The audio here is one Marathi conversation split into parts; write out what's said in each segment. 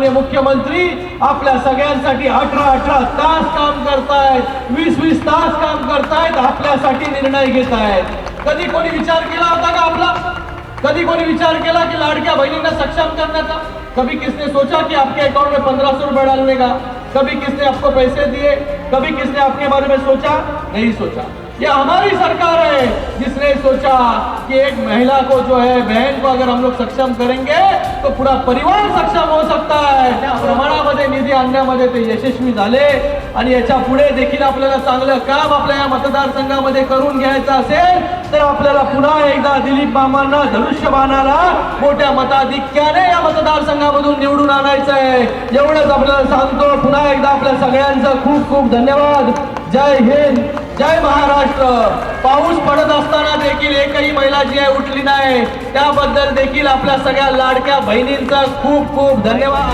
माननीय मुख्यमंत्री आपल्या सगळ्यांसाठी 18-18 तास काम करतायत, 20-20 तास काम करतायत, आपल्यासाठी निर्णय घेत आहेत। कधी कोणी विचार केला होता का आपला? कधी कोणी विचार केला कि लाडक्या बहनींना सक्षम करण्याचा? कभी किसने सोचा कि आपके अकाउंट में 1500 रुपए डालने का? कभी किसने आपको पैसे दिए? कभी किसने आपके बारे में सोचा? नहीं सोचा। ये हमारी सरकार है जिसने सोचा कि एक महिला को जो है, बहन को अगर हम लोग सक्षम करेंगे तो पूरा परिवार सक्षम हो सकता है। त्या प्रमाणामध्ये निधी आणण्यामध्ये ते यशस्वी झाले आणि याच्या पुढे देखील आपल्याला चांगलं काम आपल्या या मतदारसंघामध्ये करून घ्यायचं असेल तर आपल्याला पुन्हा एकदा दिलीप मामांना धनुष्यबाणाला मोठ्या मताधिक्याने या मतदारसंघामधून निवडून आणायचं आहे। एवढंच आपल्याला सांगतो। पुन्हा एकदा आपल्या सगळ्यांचं खूप खूप धन्यवाद। जय हिंद, जय महाराष्ट्र। पाऊस पडत असताना देखील एकही महिला जी आहे उठली नाही, त्याबद्दल देखील आपल्या सगळ्या लाडक्या बहिणींचा खूप खूप धन्यवाद।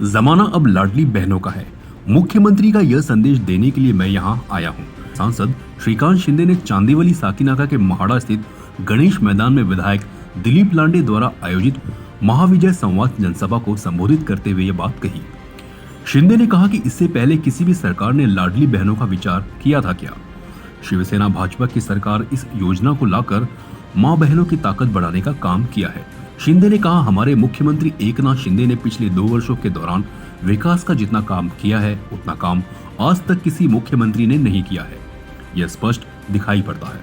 जमाना अब लाडली बहनों का है। मुख्यमंत्री का यह संदेश देने के लिए मैं यहाँ आया हूँ। सांसद श्रीकांत शिंदे ने चांदीवली साकीनाका के महाड़ा स्थित गणेश मैदान में विधायक दिलीप लांडे द्वारा आयोजित महाविजय संवाद जनसभा को संबोधित करते हुए ये बात कही। शिंदे ने कहा कि इससे पहले किसी भी सरकार ने लाडली बहनों का विचार किया था क्या? शिवसेना भाजपा की सरकार इस योजना को लाकर मां बहनों की ताकत बढ़ाने का काम किया है। शिंदे ने कहा, हमारे मुख्यमंत्री एकनाथ शिंदे ने पिछले 2 वर्षों के दौरान विकास का जितना काम किया है उतना काम आज तक किसी मुख्यमंत्री ने नहीं किया है। यह स्पष्ट दिखाई पड़ता है।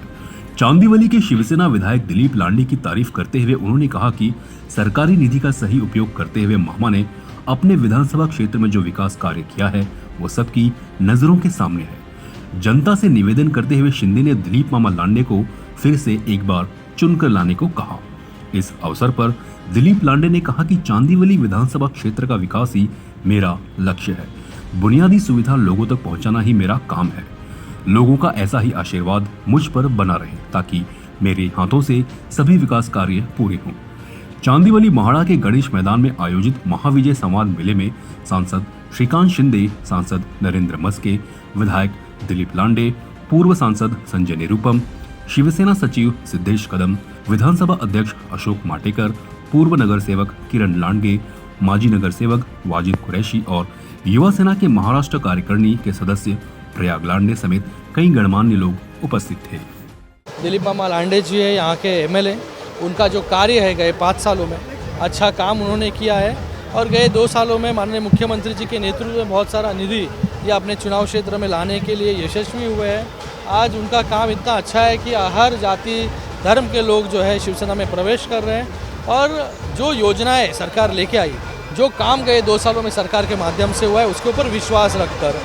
चांदीवली के शिवसेना विधायक दिलीप लांडे की तारीफ करते हुए उन्होंने कहा कि सरकारी निधि का सही उपयोग करते हुए मामा ने अपने विधानसभा क्षेत्र में जो विकास कार्य किया है वो सबकी नजरों के सामने है। जनता से निवेदन करते हुए शिंदे ने दिलीप मामा लांडे को फिर से एक बार चुनकर लाने को कहा। इस अवसर पर दिलीप लांडे ने कहा कि चांदीवली विधानसभा क्षेत्र का विकास ही मेरा लक्ष्य है। बुनियादी सुविधा लोगों तक पहुंचाना ही मेरा काम है। लोगों का ऐसा ही आशीर्वाद मुझ पर बना रहे ताकि मेरे हाथों से सभी विकास कार्य पूरे हों। चांदीवली महाड़ा के गणेश मैदान में आयोजित महाविजय संवाद मेले में सांसद श्रीकांत शिंदे, सांसद नरेंद्र मस्के, विधायक दिलीप लांडे, पूर्व सांसद संजय निरुपम, शिवसेना सचिव सिद्धेश कदम, विधानसभा अध्यक्ष अशोक माटेकर, पूर्व नगर सेवक किरण लांडगे, माजी नगर सेवक वाजिद कुरैशी और युवा सेना के महाराष्ट्र कार्यकारिणी के सदस्य प्रयाग लांडे समेत कई गणमान्य लोग उपस्थित थे। दिलीप मामा लांडे जी है यहाँ के एमएलए। उनका जो कार्य है गए 5 सालों में अच्छा काम उन्होंने किया है और गए 2 सालों में माननीय मुख्यमंत्री जी के नेतृत्व में बहुत सारा निधि या अपने चुनाव क्षेत्र में लाने के लिए यशस्वी हुए हैं। आज उनका काम इतना अच्छा है कि हर जाति धर्म के लोग जो है शिवसेना में प्रवेश कर रहे हैं और जो योजनाएं सरकार लेके आई, जो काम गए 2 सालों में सरकार के माध्यम से हुआ है, उसके ऊपर विश्वास रखकर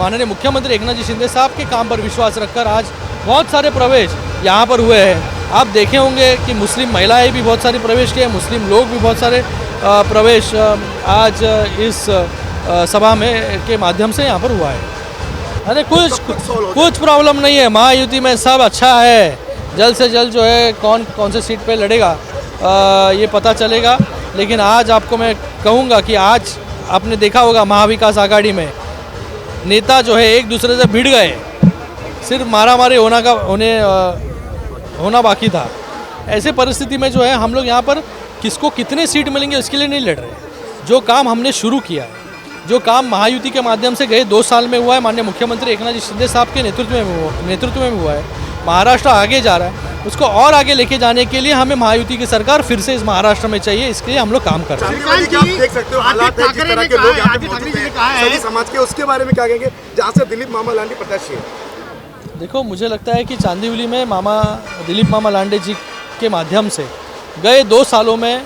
माननीय मुख्यमंत्री एकनाथ जी शिंदे साहब के काम पर विश्वास रखकर आज बहुत सारे प्रवेश यहाँ पर हुए हैं। आप देखे होंगे कि मुस्लिम महिलाएं भी बहुत सारी प्रवेश किए, मुस्लिम लोग भी बहुत सारे प्रवेश आज इस सभा में के माध्यम से यहाँ पर हुआ है। अरे कुछ प्रॉब्लम नहीं है। महायुति में सब अच्छा है। जल्द से जल्द जो है कौन से सीट पे लड़ेगा ये पता चलेगा। लेकिन आज आपको मैं कहूँगा कि आज आपने देखा होगा महाविकास आघाड़ी में नेता जो है एक दूसरे से भिड़ गए, सिर्फ मारामारी होना बाकी था। ऐसे परिस्थिति में जो है हम लोग यहाँ पर किसको कितने सीट मिलेंगे उसके लिए नहीं लड़ रहे। जो काम हमने शुरू किया है, जो काम महायुति के माध्यम से गए 2 साल में हुआ है, माननीय मुख्यमंत्री एकनाथ जी शिंदे साहब के नेतृत्व में हुआ है, महाराष्ट्र आगे जा रहा है, उसको और आगे लेके जाने के लिए हमें महायुति की सरकार फिर से इस महाराष्ट्र में चाहिए। इसके लिए हम लोग काम कर रहे हैं। आप देख सकते हो हालात है, जिस तरह के लोग यहाँ पे मौजूद हैं, सभी समाज के, उसके बारे में क्या कहेंगे जहाँ से दिलीप मामा लांडे प्रत्याशी है? देखो, मुझे लगता है कि चांदीवली में दिलीप मामा लांडे जी के माध्यम से गए 2 सालों में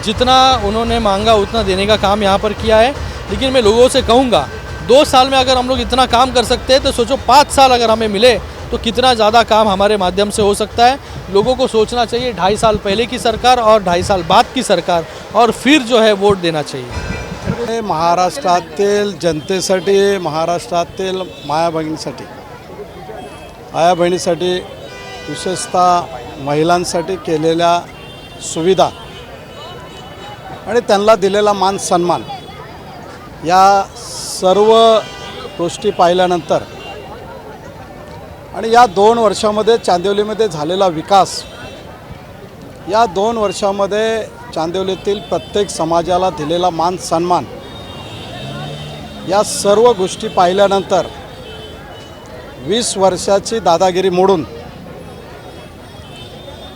जितना उन्होंने मांगा उतना देने का काम यहाँ पर किया है। लेकिन मैं लोगों से कहूँगा 2 साल में अगर हम लोग इतना काम कर सकते हैं तो सोचो 5 साल अगर हमें मिले तो कितना ज़्यादा काम हमारे माध्यम से हो सकता है। लोगों को सोचना चाहिए 2.5 साल पहले की सरकार और 2.5 साल बाद की सरकार और फिर जो है वोट देना चाहिए। महाराष्ट्रातील जनतेसाठी, महाराष्ट्रातील माया बहिणीसाठी विशेषतः महिलांसाठी केलेल्या सुविधा आणि त्यांना दिलेला मान सन्मान या सर्व गोष्टी पाहिल्यानंतर आणि या 2 वर्षामध्ये चांदिवलीमध्ये झालेला विकास या 2 वर्षामध्ये चांदिवलीतील प्रत्येक समाजाला दिलेला मान सन्मान या सर्व गोष्टी पाहिल्यानंतर 20 वर्षाची दादागिरी मोडून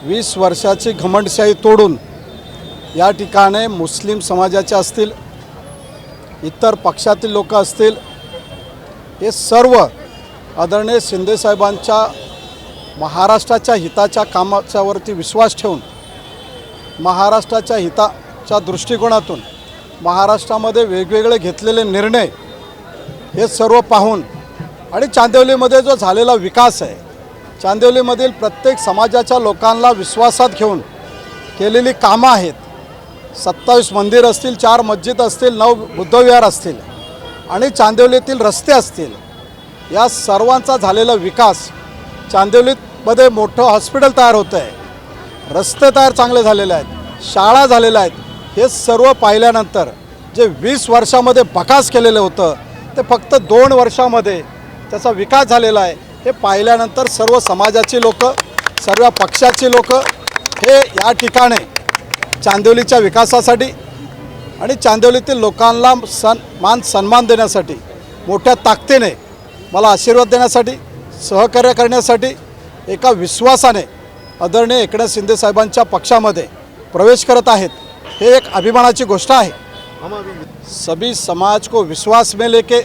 20 वर्षाची घमंडशाही तोडून या ठिकाणी मुस्लिम समाजाचे असतील, इतर पक्षातील लोक असतील, हे सर्व आदरणीय शिंदेसाहेबांच्या महाराष्ट्राच्या हिताच्या कामाच्यावरती विश्वास ठेवून महाराष्ट्राच्या हिताच्या दृष्टिकोनातून महाराष्ट्रामध्ये वेगवेगळे घेतलेले निर्णय हे सर्व पाहून आणि चांदिवलीमध्ये जो झालेला विकास आहे, चांदिवलीमधील प्रत्येक समाजाच्या लोकांना विश्वासात घेऊन केलेली कामं आहेत, 27 मंदिर असतील, 4 मस्जिद असतील, 9 बुद्धविहार असतील आणि चांदिवलीतील रस्ते असतील, या सर्वांचा झालेला विकास, चांदिवलीमध्ये मोठं हॉस्पिटल तयार होतं आहे, रस्ते तयार चांगले झालेले आहेत, शाळा झालेल्या आहेत, हे सर्व पाहिल्यानंतर जे 20 वर्षामध्ये बकास केलेलं होतं ते फक्त 2 वर्षामध्ये त्याचा विकास झालेला आहे, हे पाहिल्यानंतर सर्व समाजाची लोक, सर्व पक्षाची लोक हे या ठिकाणी चांदिवलीच्या विकासासाठी आणि चांदिवलीतील लोकांना मान सन्मान देण्यासाठी मोठ्या ताकदीने मला आशीर्वाद देण्यासाठी, सहकार्य करण्यासाठी एका विश्वासाने आदरणीय एकनाथ शिंदे साहेबांच्या पक्षामध्ये प्रवेश करत आहेत, हे एक अभिमानाची गोष्ट आहे। सभी समाज को विश्वास में लेके,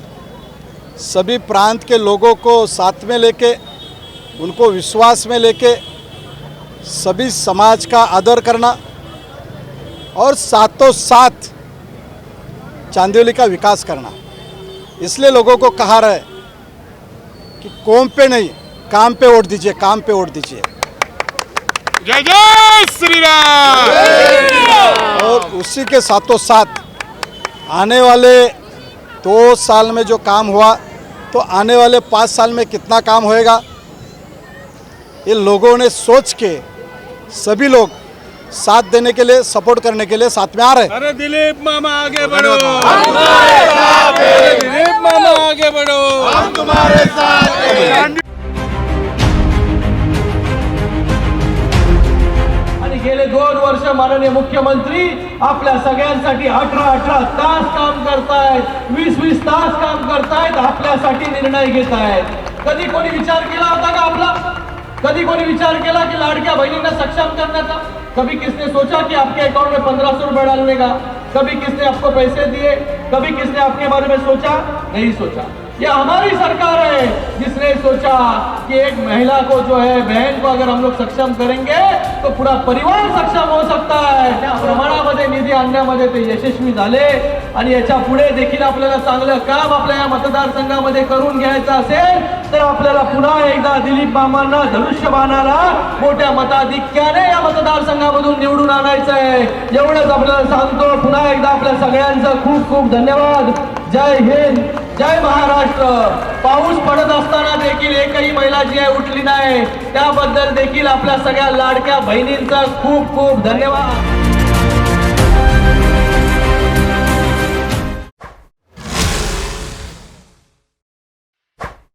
सभी प्रांत के लोगों को साथ में लेके, उनको विश्वास में लेके सभी समाज का आदर करना और साथों साथ चांदिवली का विकास करना। इसलिए लोगों को कहा रहा है कि कौम पे नहीं, काम पे वोट दीजिए, काम पे वोट दीजिए। जय जय श्री राम। और उसी के साथों साथ आने वाले 2 साल में जो काम हुआ तो आने वाले 5 साल में कितना काम होएगा, ये लोगों ने सोच के सभी लोग साथ देने के लिए, सपोर्ट करने के लिए साथ में आ रहे हैं। अरे दिलीप मामा आगे बढ़ो, हम तुम्हारे साथ हैं। दिलीप मामा आगे बढ़ो, हम तुम्हारे साथ हैं। आणि गेले 2 वर्ष माननीय मुख्यमंत्री आपल्या सगळ्यांसाठी 18 तास काम करतायत, 20 तास काम करतायत, आपल्यासाठी निर्णय घेत आहेत। कधी कोणी विचार केला होता का आपला? कधी कोणी विचार केला की लाडक्या बहिणींना सक्षम करण्याचा? कभी किसने सोचा कि आपके अकाउंट में 1500 रुपए डालने का? कभी किसने आपको पैसे दिए? कभी किसने आपके बारे में सोचा? नहीं सोचा। ये हमारी सरकार है जिसने सोचा कि एक महिला को जो है, बहन को अगर हम लोग सक्षम करेंगे तो पूरा परिवार सक्षम हो सकता है। त्या प्रमाणामध्ये निधी आणण्यामध्ये ते यशस्वी झाले आणि याच्या पुढे देखील आपल्याला चांगलं काम आपल्या या मतदारसंघामध्ये करून घ्यायचं असेल तर आपल्याला पुन्हा एकदा दिलीप मामांना धनुष्यबाणाला मोठ्या मताधिक्याने या मतदारसंघामधून निवडून आणायचं आहे। एवढंच आपल्याला सांगतो। पुन्हा एकदा आपल्या सगळ्यांचं खूप खूप धन्यवाद। जय हिंद, जय महाराष्ट्र। पाऊस पडत असताना देखील एकही महिला जी आहे उठली नाही, त्याबद्दल देखील आपल्या सगळ्या लाडक्या बहिणींचा खूप खूप धन्यवाद।